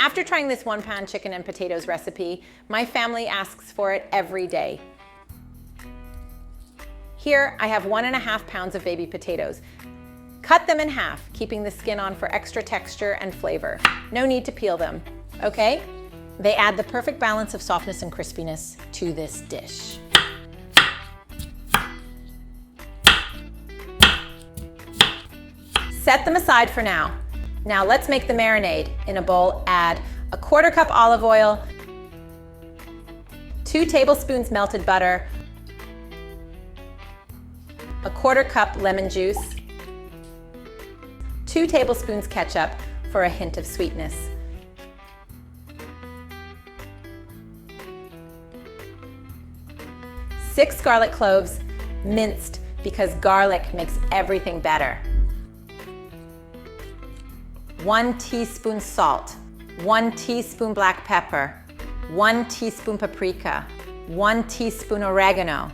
After trying this one-pan chicken and potatoes recipe, my family asks for it every day. Here, I have 1.5 pounds of baby potatoes. Cut them in half, keeping the skin on for extra texture and flavor. No need to peel them, okay? They add the perfect balance of softness and crispiness to this dish. Set them aside for now. Now let's make the marinade. In a bowl, add 1/4 cup olive oil, 2 tablespoons melted butter, 1/4 cup lemon juice, 2 tablespoons ketchup for a hint of sweetness. Six garlic cloves, minced because garlic makes everything better. 1 teaspoon salt, 1 teaspoon black pepper, 1 teaspoon paprika, 1 teaspoon oregano.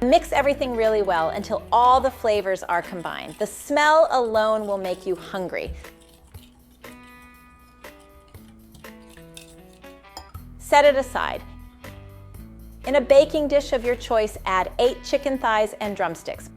Mix everything really well until all the flavors are combined. The smell alone will make you hungry. Set it aside. In a baking dish of your choice, add 8 chicken thighs and drumsticks.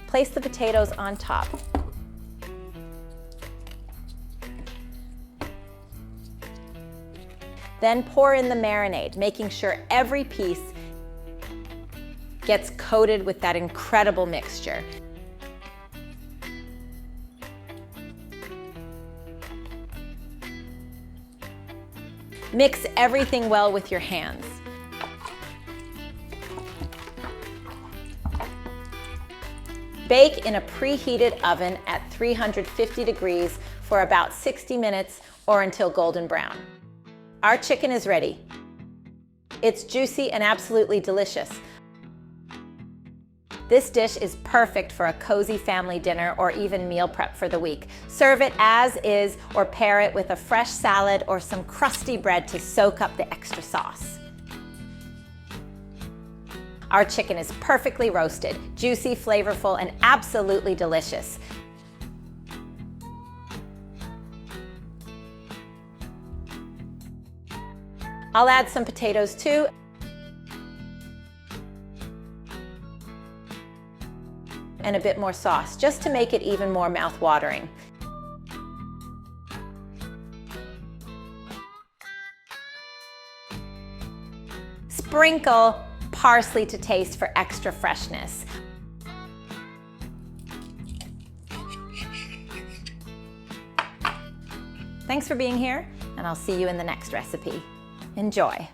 Place the potatoes on top. Then pour in the marinade, making sure every piece gets coated with that incredible mixture. Mix everything well with your hands. Bake in a preheated oven at 350 degrees for about 60 minutes or until golden brown. Our chicken is ready. It's juicy and absolutely delicious. This dish is perfect for a cozy family dinner or even meal prep for the week. Serve it as is or pair it with a fresh salad or some crusty bread to soak up the extra sauce. Our chicken is perfectly roasted, juicy, flavorful, and absolutely delicious. I'll add some potatoes too. And a bit more sauce, just to make it even more mouth-watering. Sprinkle parsley to taste for extra freshness. Thanks for being here, and I'll see you in the next recipe. Enjoy.